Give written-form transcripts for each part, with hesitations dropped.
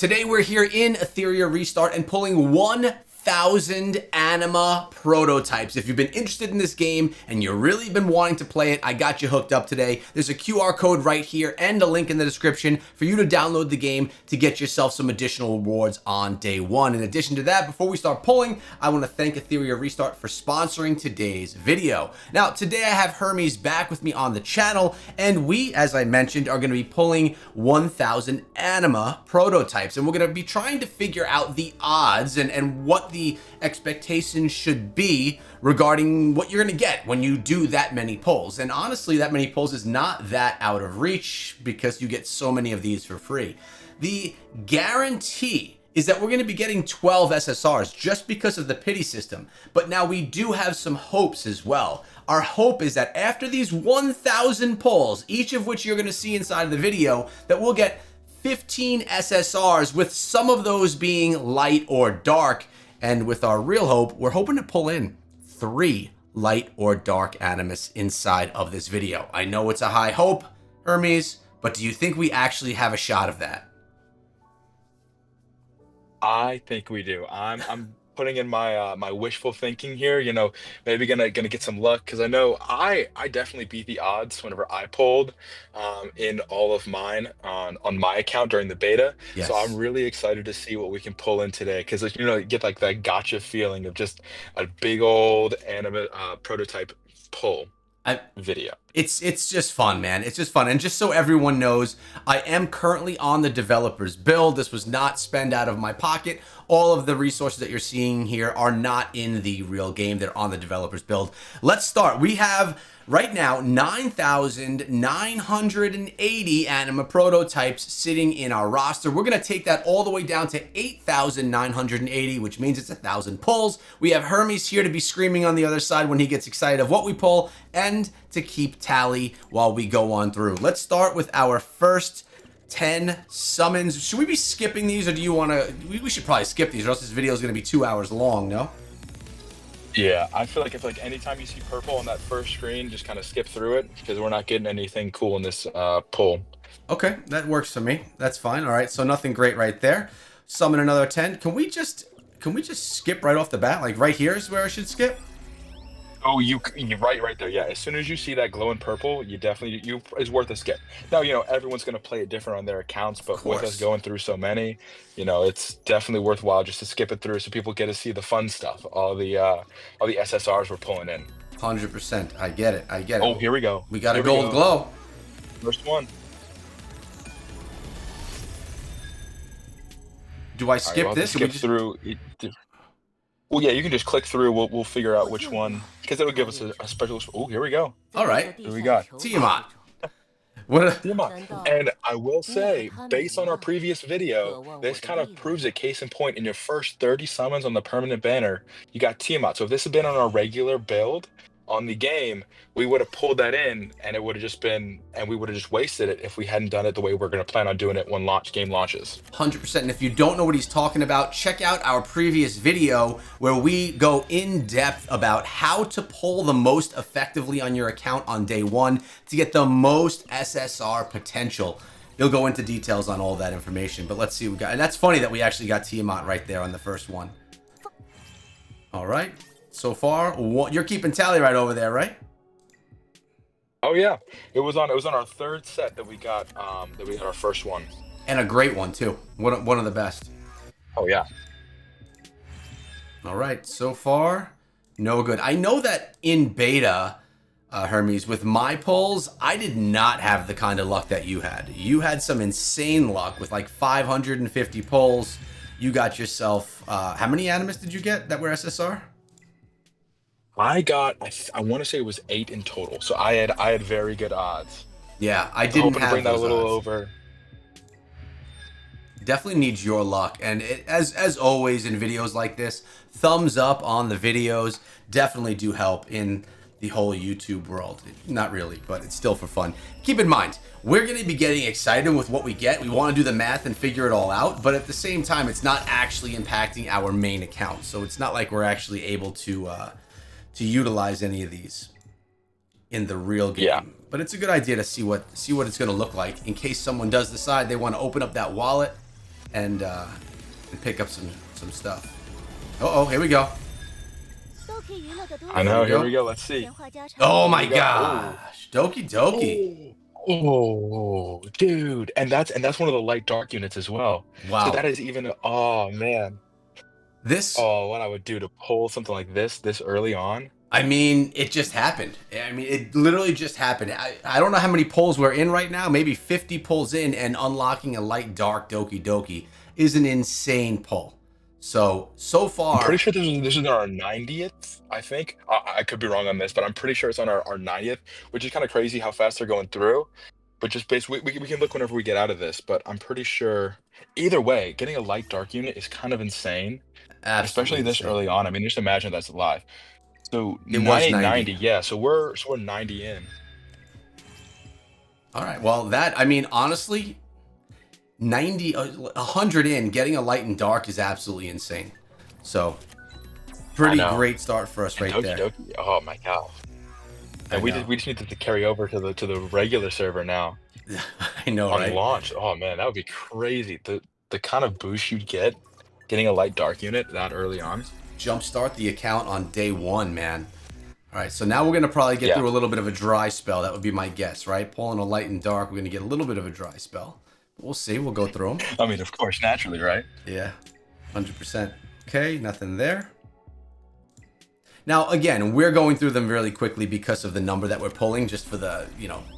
Today we're here in Etheria Restart and pulling 1,000 Anima prototypes. If you've been interested in this game and you've really been wanting to play it, I got you hooked up today. There's a QR code right here and a link in the description for you to download the game to get yourself some additional rewards on day one. In addition to that, before we start pulling, I want to thank Etheria Restart for sponsoring today's video. Now, today I have Hermes back with me on the channel, and we, as I mentioned, are going to be pulling 1,000 Anima prototypes, and we're going to be trying to figure out the odds and what the expectations should be regarding what you're going to get when you do that many pulls. And honestly, that many pulls is not that out of reach because you get so many of these for free. The guarantee is that we're going to be getting 12 SSRs just because of the pity system. But now we do have some hopes as well. Our hope is that after these 1,000 pulls, each of which you're going to see inside of the video, that we'll get 15 SSRs, with some of those being light or dark. And with our real hope, we're hoping to pull in 3 light or dark Animas inside of this video. I know it's a high hope, Hermes, but do you think we actually have a shot of that? I think we do. I'm putting in my my wishful thinking here, maybe gonna get some luck because I know I definitely beat the odds whenever I pulled in all of mine on my account during the beta. Yes. So I'm really excited to see what we can pull in today because you get like that gotcha feeling of just a big old anime prototype pull video. It's just fun, man. It's just fun. And just so everyone knows, I am currently on the developer's build. This was not spent out of my pocket. All of the resources that you're seeing here are not in the real game. They're on the developer's build. Let's start. We have right now 9,980 Anima prototypes sitting in our roster. We're going to take that all the way down to 8,980, which means it's 1,000 pulls. We have Hermes here to be screaming on the other side when he gets excited of what we pull and to keep tally while we go on through. Let's start with our first 10 summons. Should we be skipping these, or do you want to? We should probably skip these, or else this video is going to be 2 hours long, no? Yeah, I feel like anytime you see purple on that first screen, just kind of skip through it because we're not getting anything cool in this pull. Okay, that works for me. That's fine. All right, so nothing great right there. Summon another 10. Can we just skip right off the bat? Like right here is where I should skip? Oh, you're right there. Yeah, as soon as you see that glowing purple, it's worth a skip. Now, everyone's gonna play it different on their accounts, but with us going through so many, it's definitely worthwhile just to skip it through so people get to see the fun stuff, all the SSRs we're pulling in. 100%. I get it. Oh, here we go. We got a gold glow. First one. Do I skip this? Skip through. Well, yeah, you can just click through. We'll figure out which one, because it'll give us a special. Oh, here we go. All right. Here we got Tiamat. Tiamat. And I will say, based on our previous video, this kind of proves it. Case in point, in your first 30 summons on the permanent banner, you got Tiamat. So if this had been on our regular build on the game, we would have pulled that in, and it would have just been, and we would have just wasted it if we hadn't done it the way we're going to plan on doing it when game launches. 100%. And if you don't know what he's talking about, check out our previous video where we go in depth about how to pull the most effectively on your account on day one to get the most SSR potential. He'll go into details on all that information, but let's see what we got. And that's funny that we actually got Tiamat right there on the first one. All right. So far, you're keeping tally right over there, right? Oh yeah, it was on our third set that we got our first one, and a great one too. One of the best. Oh yeah. All right, so far, no good. I know that in beta, Hermes, with my pulls, I did not have the kind of luck that you had. You had some insane luck with like 550 pulls. You got yourself. How many Animas did you get that were SSR? I want to say it was 8 in total. So I had very good odds. Yeah, I didn't have bring that a little odds. over. Definitely needs your luck, and as always in videos like this, thumbs up on the videos definitely do help in the whole YouTube world. Not really, but it's still for fun. Keep in mind, we're going to be getting excited with what we get. We want to do the math and figure it all out, but at the same time, it's not actually impacting our main account. So it's not like we're actually able to utilize any of these in the real game. Yeah. But it's a good idea to see what it's going to look like in case someone does decide they want to open up that wallet and pick up some stuff. Oh, here we go. I know. Here we go. Let's see. Oh Here my we go. Oh. gosh, Doki Doki. Oh, dude, and that's one of the light dark units as well. So Wow. that is even. Oh man. This, Oh, what I would do to pull something like this early on. I mean, it just happened. I mean, it literally just happened. I don't know how many pulls we're in right now. Maybe 50 pulls in, and unlocking a light dark Doki Doki is an insane pull. So I'm far, pretty sure this is our 90th, I think. I could be wrong on this, but I'm pretty sure it's on our 90th, which is kind of crazy how fast they're going through. But just basically, we can look whenever we get out of this, but I'm pretty sure either way, getting a light dark unit is kind of insane, absolutely especially this insane. early on. I mean, just imagine that's live. So It was 9890, 90. yeah. So we're 90 in. All right. Well, that, I mean, honestly, 90, 100 in, getting a light and dark is absolutely insane. So, pretty great start for us right Doki there. Doki, oh my god. And we just need to carry over to the regular server now. I know, On right? launch. Oh man, that would be crazy. The kind of boost you'd get getting a light dark unit that early on. Jumpstart the account on day one, man. All right, so now we're going to probably get through a little bit of a dry spell. That would be my guess, right? Pulling a light and dark, we're going to get a little bit of a dry spell. We'll see. We'll go through them. I mean, of course, naturally, right? Yeah, 100%. Okay, nothing there. Now, again, we're going through them really quickly because of the number that we're pulling, just for the,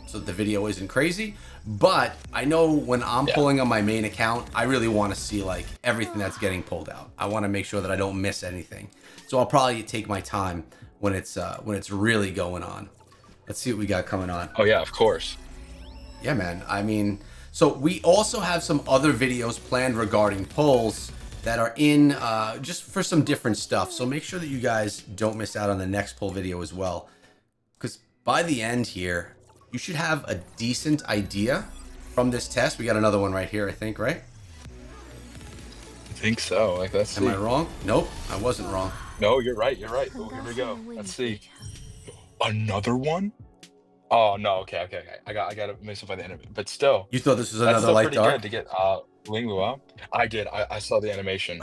so the video isn't crazy. But I know when I'm pulling on my main account, I really want to see like everything that's getting pulled out. I want to make sure that I don't miss anything. So I'll probably take my time when it's really going on. Let's see what we got coming on. Oh yeah, of course. Yeah, man. I mean, so we also have some other videos planned regarding pulls that are in just for some different stuff. So make sure that you guys don't miss out on the next pull video as well. Because by the end here, you should have a decent idea from this test. We got another one right here, I think, right? I think so. Like, let's see. Am I wrong? Nope, I wasn't wrong. No, you're right. You're right. Oh, here we go. Let's see. Another one? Oh no. Okay. I got to mix up by the end of it. But still. You thought this was another light dark? Good to get Linglu out. I did. I saw the animation.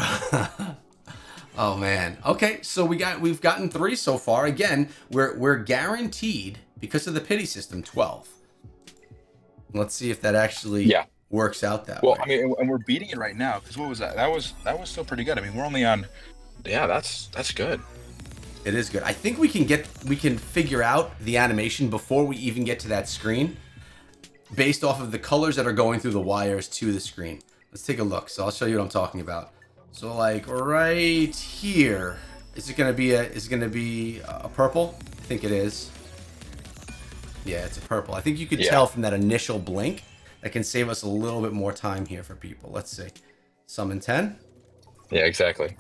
Oh man. Okay, so we've gotten 3 so far. Again, we're guaranteed, because of the pity system, 12. Let's see if that actually works out that way. Well, I mean, and we're beating it right now, because what was that? That was still pretty good. I mean, we're only on. Yeah, that's good. It is good. I think we can figure out the animation before we even get to that screen, based off of the colors that are going through the wires to the screen. Let's take a look. So I'll show you what I'm talking about. So like right here, is it gonna be a purple? I think it is. Yeah, it's a purple. I think you could tell from that initial blink. That can save us a little bit more time here for people. Let's see. Summon 10. Yeah, exactly.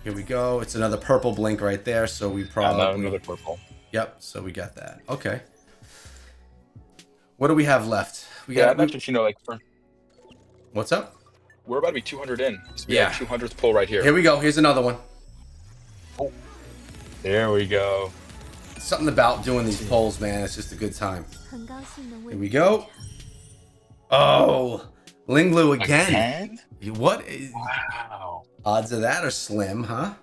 Here we go. It's another purple blink right there. So we probably another purple. Yep. So we got that. Okay. What do we have left? We got. What's up? We're about to be 200 in. So we have 200th pull right here. Here we go. Here's another one. Oh, there we go. Something about doing these pulls, man. It's just a good time. Here we go. Oh, Linglu again. What? Wow. Odds of that are slim, huh?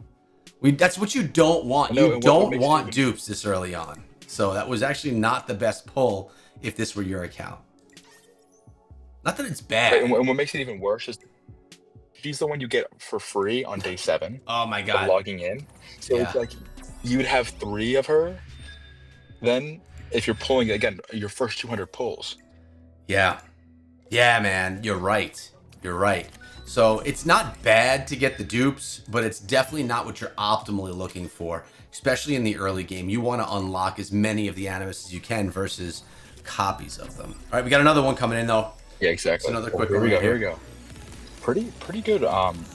That's what you don't want. You don't want dupes this early on. So that was actually not the best pull if this were your account. Not that it's bad. And what makes it even worse is she's the one you get for free on day 7. Oh my god. Logging in. So it's like you'd have 3 of her. Then if you're pulling again your first 200 pulls. Yeah. Yeah, man. You're right. You're right. So it's not bad to get the dupes, but it's definitely not what you're optimally looking for, especially in the early game. You want to unlock as many of the Animas as you can versus copies of them. All right, we got another one coming in though. Yeah, exactly. It's another quick one. Here we go. Pretty good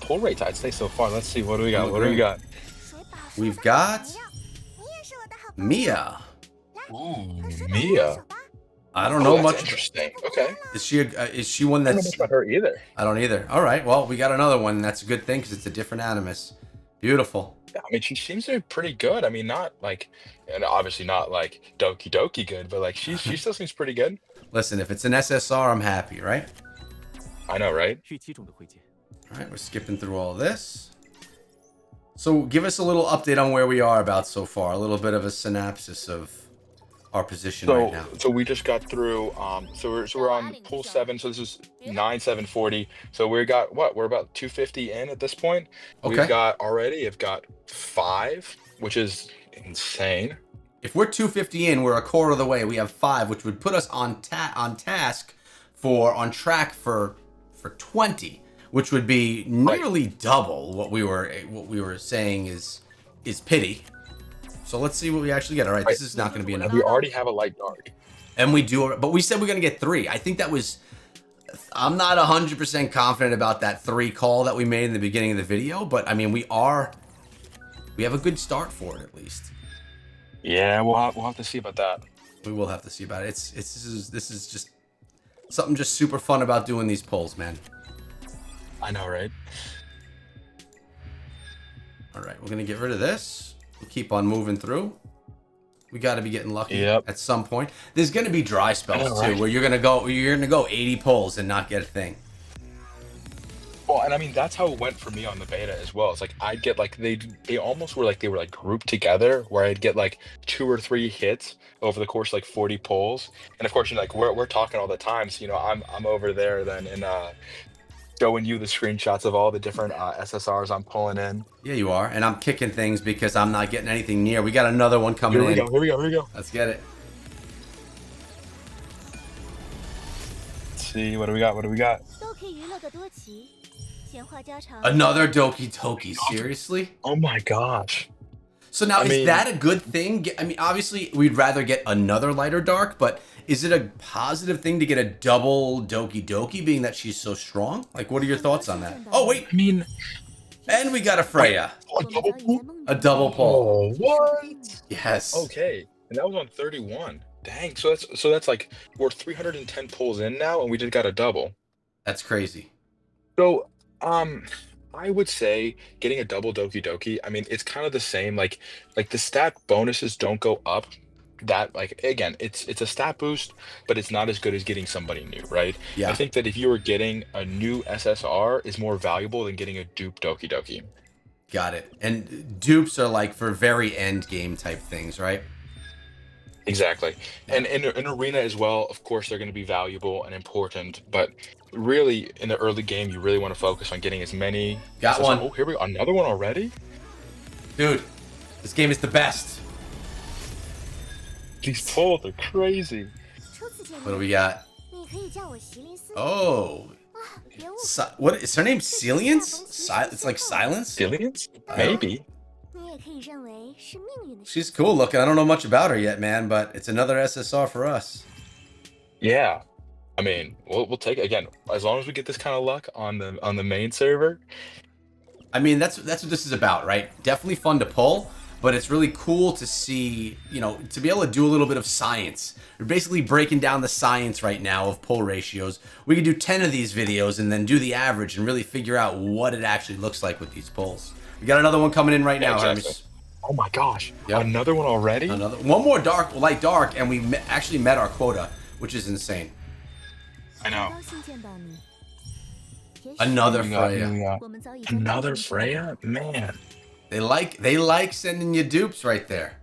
pull rates, I'd say, so far. Let's see, what do we got? We've got Mia. Ooh, Mia. I don't know much. Interesting. Okay. Is she one that's? I don't know much about her either. I don't either. All right. Well, we got another one. That's a good thing because it's a different Animus. Beautiful. Yeah, I mean, she seems to be pretty good. I mean, not like, and obviously not like Doki Doki good, but like she still seems pretty good. Listen, if it's an SSR, I'm happy, right? I know, right? All right, we're skipping through all this. So give us a little update on where we are about so far. A little bit of a synopsis of our position right now. So we just got through. So we're on pool 7. So this is 9 740. So we got what? We're about 250 in at this point. Okay. Have got 5, which is insane. If we're 250 in, we're a quarter of the way. We have 5, which would put us on track for 20, which would be nearly double what we were saying is pity. So let's see what we actually get. All right, this is not going to be enough. We already have a light dark. And we do, but we said we're going to get 3. I think that was, I'm not 100% confident about that 3 call that we made in the beginning of the video, but I mean, we have a good start for it at least. Yeah, we'll have to see about that. We will have to see about it. This is just something just super fun about doing these polls, man. I know, right? All right, we're going to get rid of this. We'll keep on moving through. We got to be getting lucky at some point. There's going to be dry spells too, where you're going to go 80 polls and not get a thing. Well, and I mean that's how it went for me on the beta as well. It's like I'd get like they almost were like grouped together, where I'd get like 2 or 3 hits over the course of like 40 polls. And of course, you know, like we're talking all the time, so you know I'm over there then and showing you the screenshots of all the different SSRs I'm pulling in. Yeah, you are, and I'm kicking things because I'm not getting anything near. We got another one coming in. Here we go. Let's get it. Let's see, what do we got? Another Doki Doki, seriously? Oh my gosh. So now, is that a good thing? I mean, obviously, we'd rather get another lighter dark, but is it a positive thing to get a double Doki Doki, being that she's so strong? Like, what are your thoughts on that? Oh, wait. I mean... And we got a Freya. A double pull? A double pull. Oh, what? Yes. Okay. And that was on 31. Dang. So that's like, we're 310 pulls in now, and we just got a double. That's crazy. So, I would say getting a double Doki Doki, I mean, it's kind of the same. Like the stat bonuses don't go up. That, like, again, it's a stat boost, but it's not as good as getting somebody new, right? Yeah. I think that if you were getting a new SSR is more valuable than getting a dupe Doki Doki. Got it. And dupes are like for very end game type things, right? Exactly. And in arena as well, of course, they're going to be valuable and important, but really in the early game, you really want to focus on getting as many. Got one. Oh, here we go. Another one already? Dude, this game is the best. These polls are crazy. What do we got? Oh. What is her name? Silience? It's like silence? Silience? Maybe. She's cool looking. I don't know much about her yet, man, but it's another SSR for us. Yeah. I mean, we'll take it again as long as we get this kind of luck on the main server. I mean, that's what this is about, right? Definitely fun to pull, but it's really cool to see, you know, to be able to do a little bit of science. We're basically breaking down the science right now of pull ratios. We could do 10 of these videos and then do the average and really figure out what it actually looks like with these pulls. We got another one coming in right now, exactly. Hermes. Oh my gosh. Yep. Another one already? One more light dark, and we actually met our quota, which is insane. I know. Another Freya. Another Freya? Man. They like sending you dupes right there.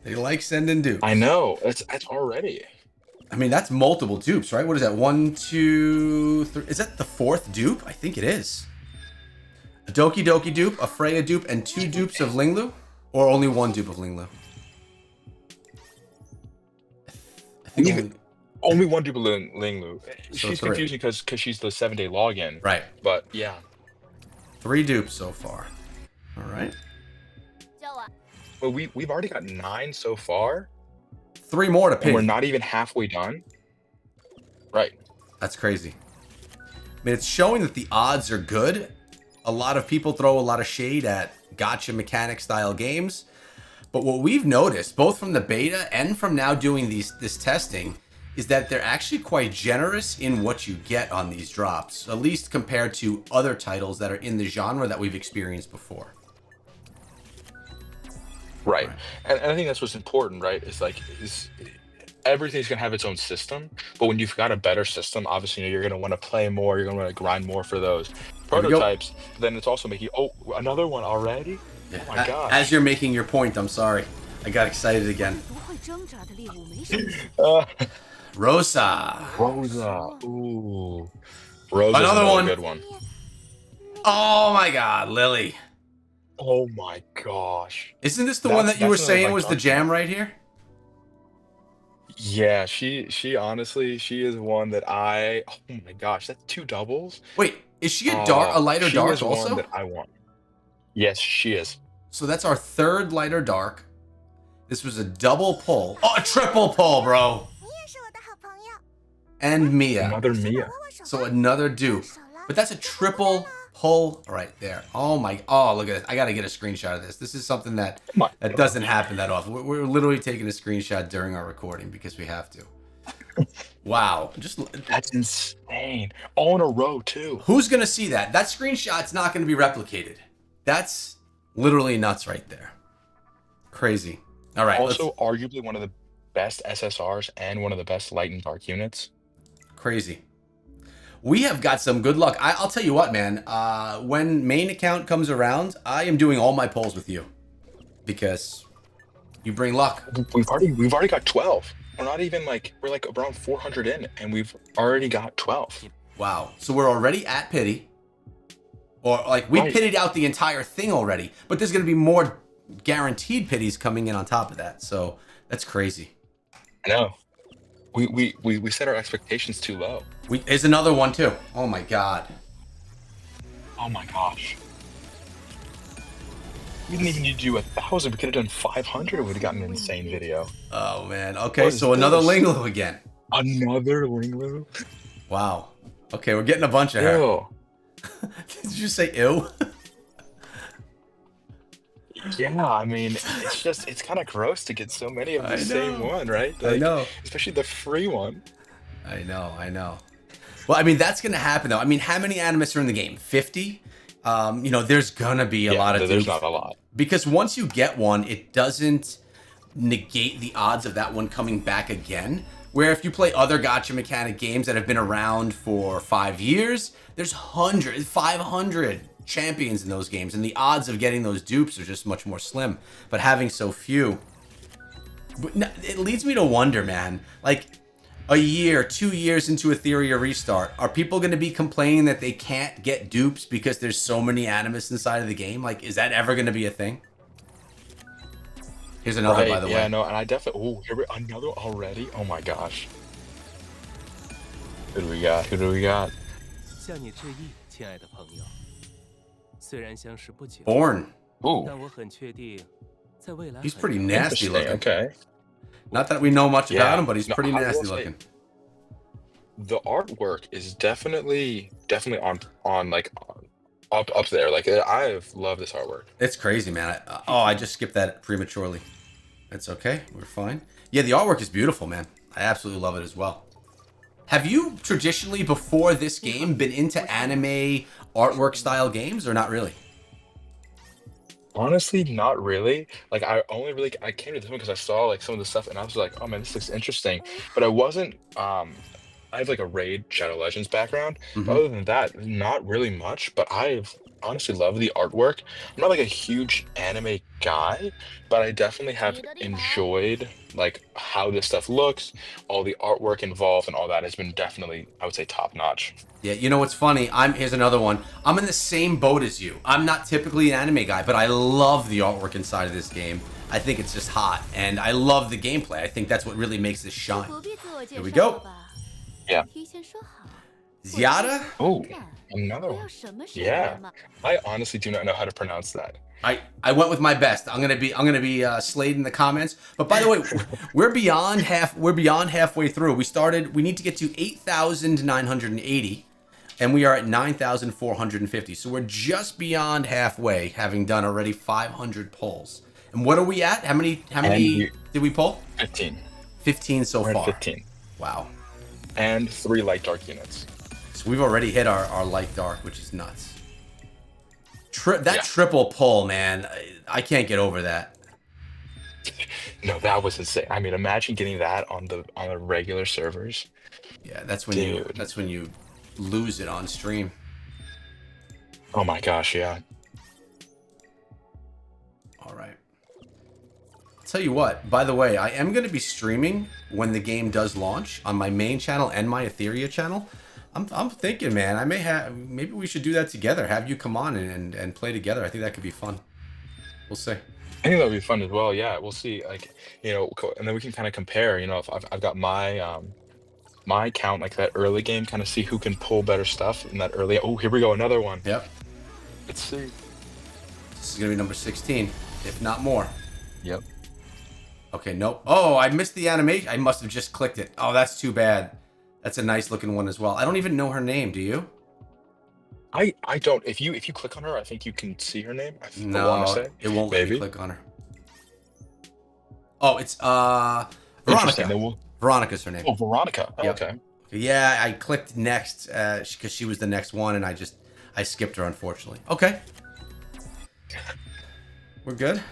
They like sending dupes. I know. It's already. I mean, that's multiple dupes, right? What is that? 1, 2, 3. Is that the 4th dupe? I think it is. A Doki Doki dupe, a Freya dupe, and 2 dupes of Linglu? Or only 1 dupe of Linglu? I think only 1 dupe of Linglu. So she's 3. confusing because she's the 7-day login. Right. But yeah. 3 dupes so far. All right. Well, we've already got 9 so far. 3 more to pin. And we're not even halfway done. Right. That's crazy. I mean, it's showing that the odds are good. A lot of people throw a lot of shade at gotcha mechanic style games. But what we've noticed, both from the beta and from now doing this testing, is that they're actually quite generous in what you get on these drops, at least compared to other titles that are in the genre that we've experienced before. Right. And I think that's what's important, right? Is everything's gonna have its own system. But when you've got a better system, obviously, you're gonna want to play more. You're gonna want to grind more for those Here we go. prototypes. Then it's also making another one already. Yeah. Oh my gosh! As you're making your point, I'm sorry. I got excited again. Uh, Rosa. Rosa. Ooh. Rosa's Another one. good one. Oh my God, Lily. Oh my gosh. Isn't this the one that you were saying was the jam right here? Yeah, she honestly, she is one that oh my gosh, that's 2 doubles. Wait, is she a lighter She dark is also? one that I want. Yes, she is. So that's our 3rd lighter dark. This was a double pull. Oh, a triple pull, bro. And Mia. Another Mia. So another dupe. But that's a triple pull right there. Oh my, oh, look at this. I got to get a screenshot of this. This is something that doesn't happen that often. We're literally taking a screenshot during our recording because we have to. Wow. That's insane. All in a row, too. Who's going to see that? That screenshot's not going to be replicated. That's literally nuts right there. Crazy. All right. Also, arguably one of the best SSRs and one of the best light and dark units. Crazy. We have got some good luck. I'll tell you what, man. When main account comes around, I am doing all my polls with you because you bring luck. We've already got 12. We're not even we're like around 400 in, and we've already got 12. Wow. So we're already at pity, or like we pitted out the entire thing already. But there's going to be more guaranteed pities coming in on top of that. So that's crazy. I know. We set our expectations too low. There's another one too. Oh my God. Oh my gosh. We didn't even need to do 1,000. We could have done 500. We'd have gotten an insane video. Oh man. Okay, so another Linglu again. Another Linglu? Wow. Okay, we're getting a bunch of her. Ew. Did you say ew? Yeah, I mean, it's kind of gross to get so many of the same one, right? I know. Especially the free one. I know. Well, I mean, that's going to happen, though. I mean, how many Animas are in the game? 50? There's going to be a lot of there's not a lot. Because once you get one, it doesn't negate the odds of that one coming back again. Where if you play other gacha mechanic games that have been around for 5 years, there's 500 champions in those games, and the odds of getting those dupes are just much more slim. But having so few, it leads me to wonder, man, like a year, 2 years into Etheria restart, are people going to be complaining that they can't get dupes because there's so many Animus inside of the game? Like, is that ever going to be a thing? Here's another, by the way. Yeah, no, and I definitely... another already? Oh my gosh. Who do we got? Born. Ooh. He's pretty nasty looking. Okay. Not that we know much about him, but he's pretty nasty looking. The artwork is definitely on like up there. Like I've loved this artwork. It's crazy, man. I just skipped that prematurely. It's okay. We're fine. Yeah, the artwork is beautiful, man. I absolutely love it as well. Have you traditionally, before this game, been into anime artwork style games or not really? Honestly, not really. Like I came to this one because I saw like some of the stuff and I was like, oh man, this looks interesting. But I wasn't I have like a Raid Shadow Legends background. Mm-hmm. Other than that, not really much. But I've honestly loved the artwork. I'm not like a huge anime guy, but I definitely have enjoyed like how this stuff looks, all the artwork involved, and all that has been definitely, I would say, top notch. Yeah, you know what's funny? Here's another one. I'm in the same boat as you. I'm not typically an anime guy, but I love the artwork inside of this game. I think it's just hot, and I love the gameplay. I think that's what really makes this shine. Here we go. Yeah. Ziada? Oh, another one. Yeah. I honestly do not know how to pronounce that. I went with my best. I'm gonna be slayed in the comments. But by the way, we're beyond halfway through. We need to get to 8,980, and we are at 9,450. So we're just beyond halfway, having done already 500 polls. And what are we at? How many did we poll? 15. 15 so far. 15. Wow. And 3 light dark units. So we've already hit our light dark, which is nuts. Triple pull, man. I can't get over that. No, that was insane. I mean, imagine getting that on the regular servers, Yeah, dude. that's when you lose it on stream. Oh my gosh, yeah. All right. I'll tell you what, by the way, I am going to be streaming when the game does launch on my main channel and my Etheria channel. I'm thinking, man, maybe we should do that together. Have you come on and play together. I think that could be fun. We'll see. I think that'll be fun as well. Yeah, we'll see. Like, and then we can kind of compare. If I've got my my account, like that early game, kind of see who can pull better stuff in that early. Oh, here we go, another one. Yep. Let's see. This is going to be number 16, if not more. Yep. Okay, nope. Oh, I missed the animation. I must have just clicked it. Oh, that's too bad. That's a nice looking one as well. I don't even know her name. Do you? I don't. If you click on her, I think you can see her name. I want to No, say it won't let me maybe. click on her. Oh, it's Interesting. Veronica. Veronica's her name. Oh, Veronica. Oh, Yep. okay. Yeah, I clicked next because she was the next one, and I skipped her, unfortunately. Okay, we're good.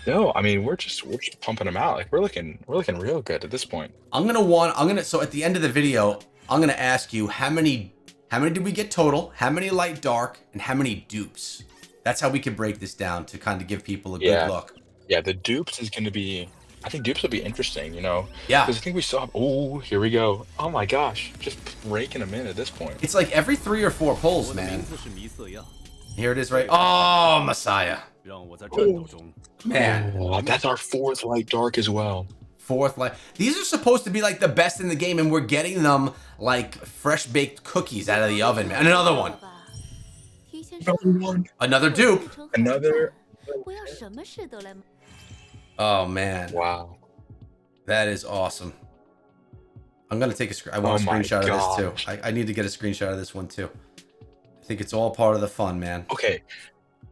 No, I mean we're just pumping them out. Like we're looking real good at this point. So at the end of the video, I'm gonna ask you how many did we get total? How many light dark and how many dupes? That's how we can break this down to kind of give people a good Yeah. look. Yeah, the dupes is going to be. I think dupes will be interesting. Yeah. Because I think we still have. Oh, here we go. Oh my gosh, just raking them in at this point. It's like every 3 or 4 pulls, man. Here it is, right? Oh, Messiah. Man. Oh, that's our fourth light dark as well. 4th light. These are supposed to be like the best in the game, and we're getting them like fresh baked cookies out of the oven, man. And another one. Another one. Another dupe. Another. Oh, man. Wow. That is awesome. I'm going to take I want a Oh my screenshot of this, gosh. too. I need to get a screenshot of this one, too. I think it's all part of the fun, man. Okay.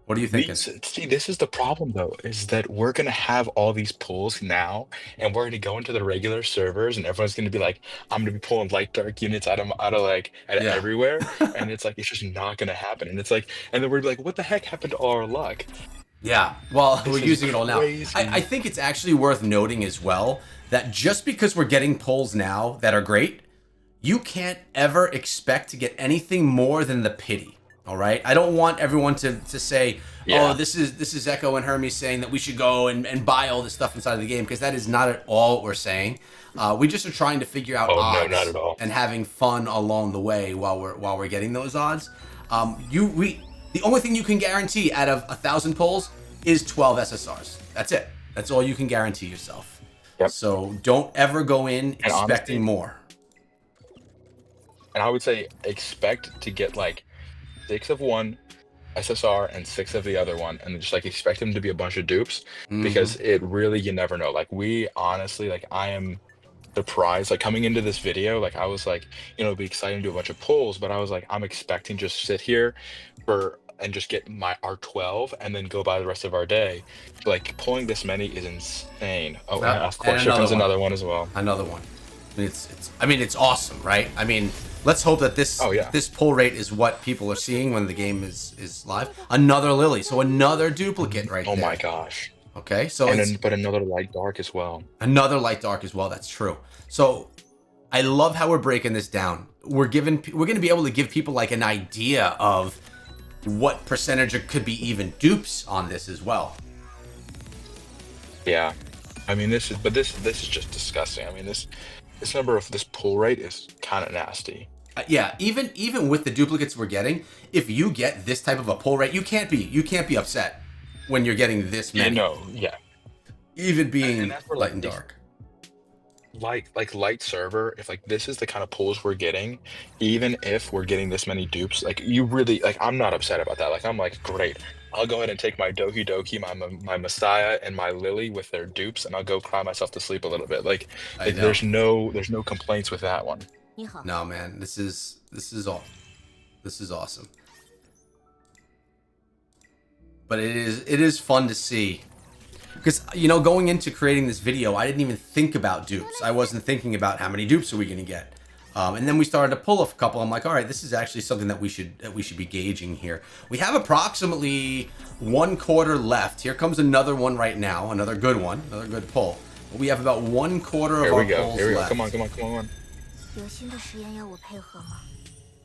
What are you thinking? See, this is the problem though, is that we're gonna have all these pulls now, and we're gonna go into the regular servers, and everyone's gonna be like, "I'm gonna be pulling light dark units out of Yeah. everywhere," and it's like it's just not gonna happen, and it's like, and then we're like, "What the heck happened to all our luck?" Yeah, well, This we're is using it all now. crazy. I think it's actually worth noting as well that just because we're getting pulls now that are great, you can't ever expect to get anything more than the pity. All right, I don't want everyone to say, Yeah. "Oh, this is Echo and Hermes saying that we should go and buy all this stuff inside of the game," because that is not at all what we're saying. We just are trying to figure out Oh no, odds not at all. and having fun along the way while we're getting those odds. The only thing you can guarantee out of 1,000 pulls is 12 SSRs. That's it. That's all you can guarantee yourself. Yep. So don't ever go in expecting honestly, more. And I would say expect to get like 6 of one SSR and 6 of the other one, and just like expect them to be a bunch of dupes, because it really, you never know. Like we honestly, like I am surprised. Like coming into this video, like I was like, it'd be exciting to do a bunch of pulls, but I was like, I'm expecting just sit here and just get my R12 and then go by the rest of our day. Like pulling this many is insane. Oh, Yep. and of course, And here comes another one. another one as well. Another one. It's awesome, right? I mean, let's hope that this Oh, yeah. this pull rate is what people are seeing when the game is live. Another Lily, so another duplicate right Oh there. my gosh. Okay, so And it's then, but another light dark as well. another light dark as well. That's true. So I love how we're breaking this down. We're going to be able to give people like an idea of what percentage could be even dupes on this as well. Yeah. I mean, this is just disgusting. I mean, this pull rate is kind of nasty. Yeah, even with the duplicates we're getting, if you get this type of a pull rate, you can't be upset when you're getting this Yeah, many. no, yeah. Even being And that's where, light and dark. Like light server, if like this is the kind of pulls we're getting, even if we're getting this many dupes, like you really, like I'm not upset about that. Like I'm like, great, I'll go ahead and take my Doki Doki, my Messiah, and my Lily with their dupes, and I'll go cry myself to sleep a little bit. Like I know. there's no complaints with that one. No, man, this is awesome. But it is fun to see. Because, going into creating this video, I didn't even think about dupes. I wasn't thinking about how many dupes are we going to get. And then we started to pull a couple. I'm like, all right, this is actually something that we should be gauging here. We have approximately 1/4 left. Here comes another one right now, another good one, another good pull. We have about 1/4 of our pulls Here we go. left. Come on, come on, come on.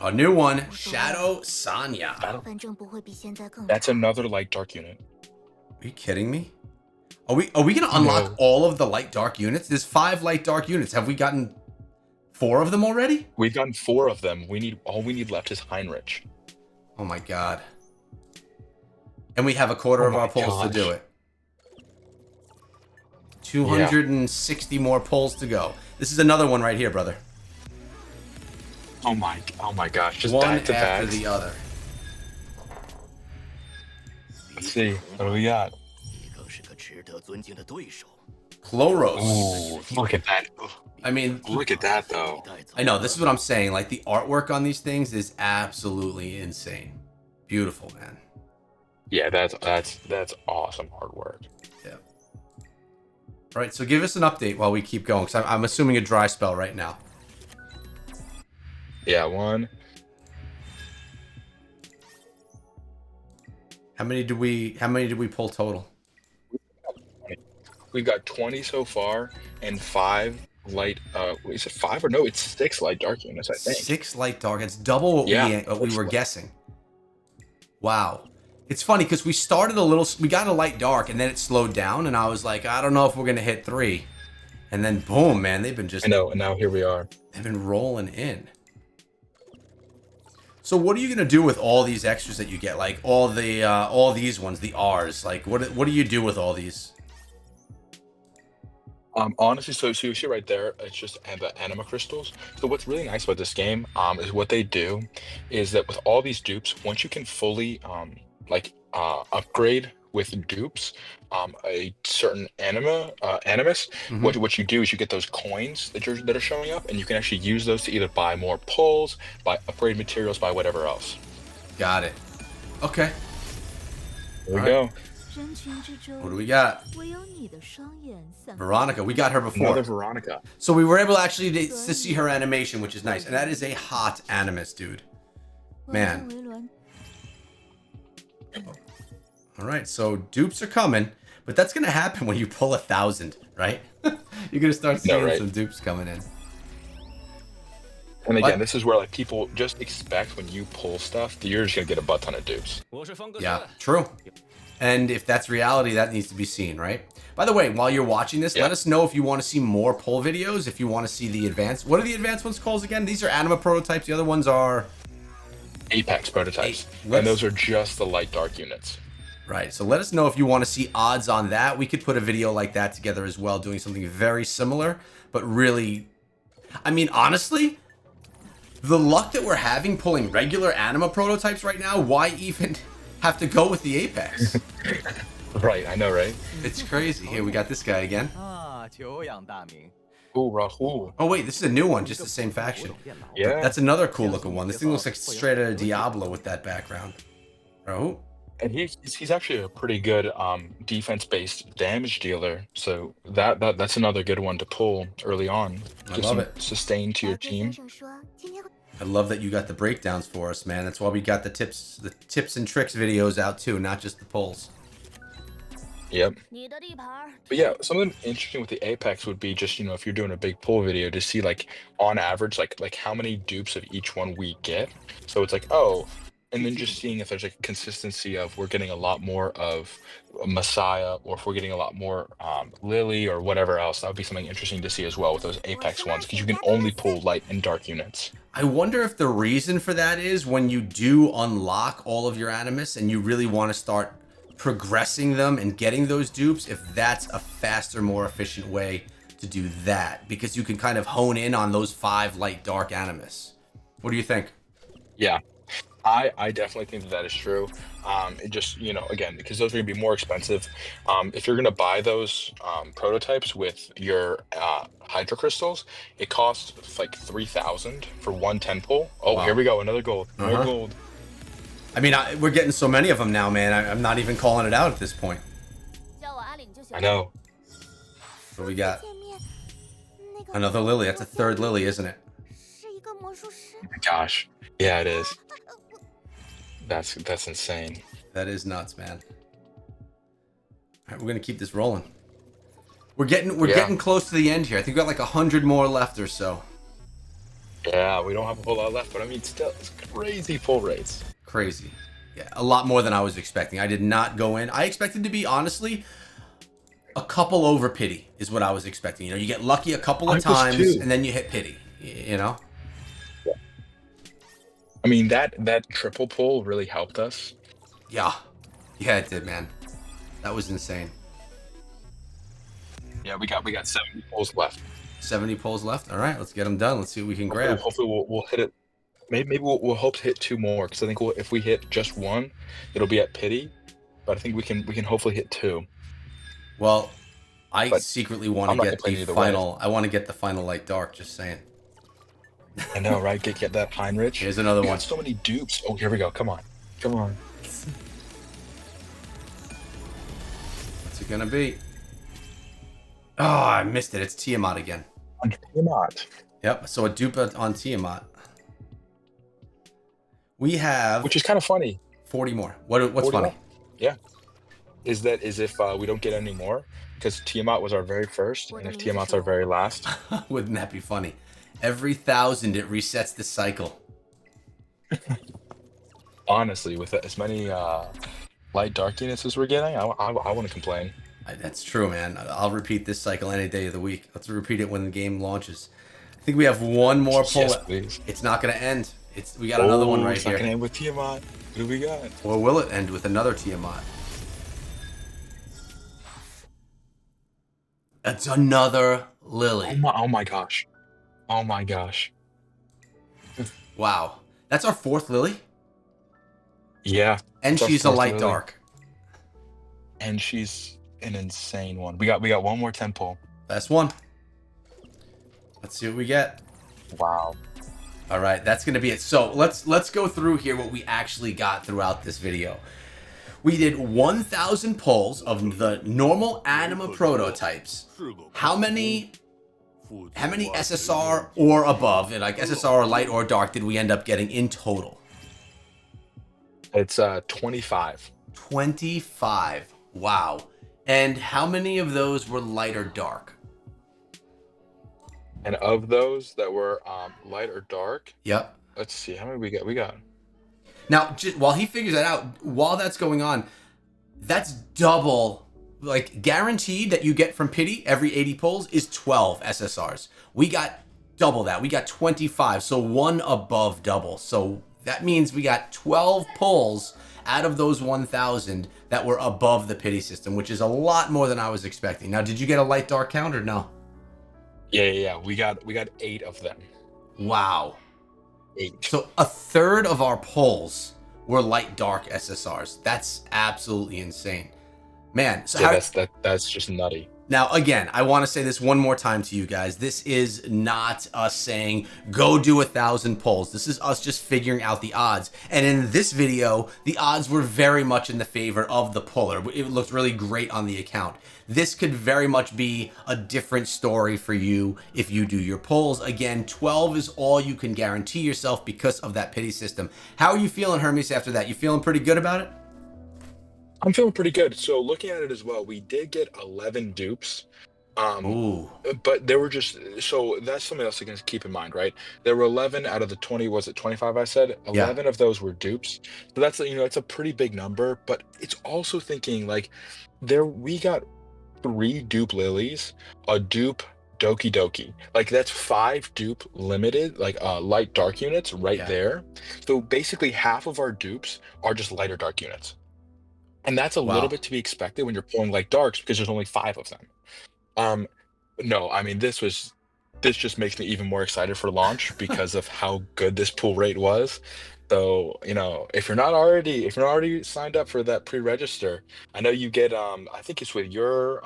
A new one, Shadow Sanya. That's another light dark unit. Are you kidding me? Are we gonna unlock all of the light dark units? There's 5 light dark units. Have we gotten 4 of them already? We've gotten 4 of them. All we need left is Heinrich. Oh my god. And we have 1/4 of our pulls to do it. 260 more pulls to go. This is another one right here, brother. Oh my gosh. Just one back to after back. the other. Let's see. What do we got? Chloros. Ooh, look at that. I mean, Look at that, though. I know, this is what I'm saying. Like, the artwork on these things is absolutely insane. Beautiful, man. Yeah, that's awesome artwork. Yeah. All right, so give us an update while we keep going, because I'm assuming a dry spell right now. Yeah, 1. How many did we pull total? We've got 20 so far, and 5 light. Is it 5 or no? It's 6 light dark units, I think. 6 light dark. It's double what we were guessing. Wow. It's funny because we started we got a light dark, and then it slowed down, and I was like, I don't know if we're gonna hit 3. And then boom, man, they've been just. I know, and now here we are. They've been rolling in. So what are you gonna do with all these extras that you get? Like all these ones, the R's. Like what do you do with all these? Honestly, so you see right there, it's just the anima crystals. So what's really nice about this game, is what they do, is that with all these dupes, once you can fully upgrade with dupes, a certain animus, what you do is you get those coins that are showing up, and you can actually use those to either buy more pulls, buy upgrade materials, buy whatever else. Got it. Okay. There we go. What do we got? Veronica. We got her before. Another Veronica. So we were able actually to see her animation, which is nice. And that is a hot animus, dude. Man. All right, so dupes are coming, but that's going to happen when you pull 1,000, right? You're going to start seeing some dupes coming in. And again, this is where like people just expect when you pull stuff that you're just going to get a butt ton of dupes. Yeah, true. And if that's reality, that needs to be seen, right? By the way, while you're watching this, let us know if you want to see more pull videos, if you want to see the advanced. What are the advanced ones called again? These are anima prototypes. The other ones are Apex prototypes. And those are just the light dark units. Right. So let us know if you want to see odds on that. We could put a video like that together as well, doing something very similar, but really, I mean, honestly, the luck that we're having pulling regular anima prototypes right now, why even have to go with the Apex? Right, I know, right? It's crazy. Here, we got this guy again. Ooh, Rahul. Oh, wait, this is a new one, just the same faction. Yeah. That's another cool looking one. This thing looks like straight out of Diablo with that background. Rahul? And he's actually a pretty good defense-based damage dealer. So that's another good one to pull early on. I love it. Sustain to your team. I love that you got the breakdowns for us, man. That's why we got the tips and tricks videos out too, not just the pulls. Yep. But yeah, something interesting with the Apex would be just, if you're doing a big pull video to see like on average, like how many dupes of each one we get. So it's like, oh, and then just seeing if there's a consistency of we're getting a lot more of Messiah, or if we're getting a lot more Lily or whatever else. That would be something interesting to see as well with those Apex ones, because you can only pull light and dark units. I wonder if the reason for that is when you do unlock all of your Animus and you really want to start progressing them and getting those dupes, if that's a faster, more efficient way to do that, because you can kind of hone in on those 5 light dark Animus. What do you think? Yeah. I definitely think that is true. It just, again, because those are going to be more expensive. If you're going to buy those prototypes with your Hydra crystals, it costs like 3,000 for 1 10 pull. Oh, wow. Here we go. Another gold. More gold. I mean, we're getting so many of them now, man. I'm not even calling it out at this point. I know. What we got? Another Lily. That's a 3rd Lily, isn't it? Oh my gosh. Yeah, it is. That's insane. That is nuts, man. All right, we're going to keep this rolling. We're Yeah. getting close to the end here. I think we got like 100 more left or so. Yeah, we don't have a whole lot left, but I mean, still, it's crazy pull rates. Crazy. Yeah, a lot more than I was expecting. I did not go in. I expected to be, honestly, a couple over pity is what I was expecting. You get lucky a couple of I was times too. and then you hit pity, you know? I mean, that triple pull really helped us. Yeah. Yeah, it did, man. That was insane. Yeah, we got 70 pulls left. 70 pulls left. All right, let's get them done. Let's see what we can Hopefully, grab. hopefully we'll hit it. Maybe we'll hope to hit two more because I think if we hit just one, it'll be at pity. But I think we can hopefully hit two. Well, I But secretly want to I'm not get the complaining either way. final. I want to get the final light dark. Just saying. I know, right? Get that Heinrich. Here's another We one. got so many dupes. Oh, here we go. Come on. What's it gonna be? Oh, I missed it. It's Tiamat again. Not. Yep. So a dupe on Tiamat. We have Which is kind of funny. 40 more. What's 40 funny? more? Yeah. Is if we don't get any more, because Tiamat was our very first, and if Tiamat's our very last. Wouldn't that be funny? Every 1,000, it resets the cycle. Honestly, with as many light dark units as we're getting, I wouldn't complain. That's true, man. I'll repeat this cycle any day of the week. Let's repeat it when the game launches. I think we have one more pull. Yes, please. It's not going to end. We got another one right it's not here. gonna end with Tiamat. What do we got? Or will it end with another Tiamat? It's another Lily. Oh my gosh. Oh my gosh. Wow. That's our fourth Lily? Yeah. And It's our she's a fourth light Lily. dark. And she's an insane one. We got one more 10 pull. Best one. Let's see what we get. Wow. All right, that's going to be it. So let's go through here what we actually got throughout this video. We did 1,000 pulls of the normal Anima prototypes. How many SSR or above, like SSR or light or dark, did we end up getting in total? It's 25. 25. Wow. And how many of those were light or dark? And of those that were light or dark, Yep. let's see, how many we got? We got Now, while he figures that out, while that's going on, that's double, like guaranteed that you get from Pity every 80 pulls is 12 SSRs. We got double that. We got 25, so one above double. So that means we got 12 pulls out of those 1,000 that were above the Pity system, which is a lot more than I was expecting. Now, did you get a light dark count or no? Yeah. We got 8 of them. Wow. 8. So a third of our pulls were light dark SSRs. That's absolutely insane. Man, so Yeah, that's just nutty. Now, again, I want to say this one more time to you guys. This is not us saying, go do 1,000 pulls. This is us just figuring out the odds. And in this video, the odds were very much in the favor of the puller. It looked really great on the account. This could very much be a different story for you if you do your pulls. Again, 12 is all you can guarantee yourself because of that pity system. How are you feeling, Hermes, after that? You feeling pretty good about it? I'm feeling pretty good. So looking at it as well, we did get 11 dupes. Ooh. But there were just, so that's something else you can keep in mind, right? There were 11 out of the 20, was it 25 I said? 11 of those were dupes. So that's, it's a pretty big number, but it's also thinking like we got 3 dupe lilies, a dupe Doki Doki. Like that's 5 dupe limited, like light dark units right there. So basically half of our dupes are just lighter dark units. And that's a little bit to be expected when you're pulling like darks because there's only 5 of them. No, I mean this just makes me even more excited for launch because of how good this pull rate was. So, if you're not already signed up for that pre-register, I know you get I think it's with your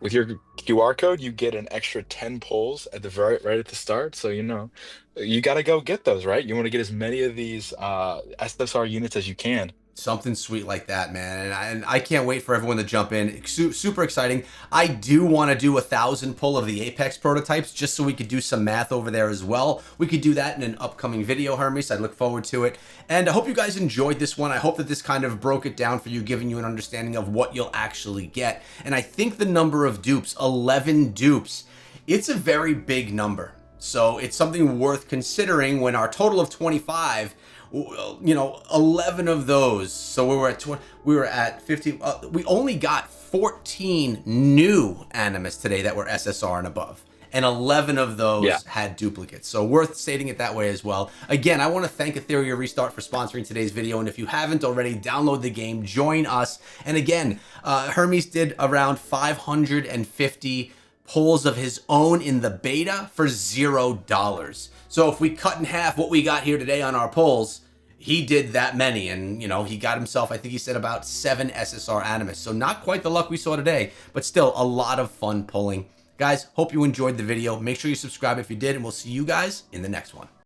QR code, you get an extra 10 pulls at the right at the start. So, you got to go get those, right? You want to get as many of these SSR units as you can. Something sweet like that, man. And I can't wait for everyone to jump in. Super exciting. I do want to do 1,000 pull of the Apex prototypes just so we could do some math over there as well. We could do that in an upcoming video, Hermes. I look forward to it. And I hope you guys enjoyed this one. I hope that this kind of broke it down for you, giving you an understanding of what you'll actually get. And I think the number of dupes, 11 dupes, it's a very big number. So it's something worth considering when our total of 25, you know, 11 of those. So we were at 50. We only got 14 new Animas today that were SSR and above, and 11 of those had duplicates. So worth stating it that way as well. Again, I want to thank Etheria Restart for sponsoring today's video. And if you haven't already, download the game, join us. And again, Hermes did around 550 pulls of his own in the beta for $0. So if we cut in half what we got here today on our pulls, he did that many, and you know, he got himself, I think he said, about 7 SSR Animas. So not quite the luck we saw today, but still a lot of fun pulling. Guys, hope you enjoyed the video. Make sure you subscribe if you did, and we'll see you guys in the next one.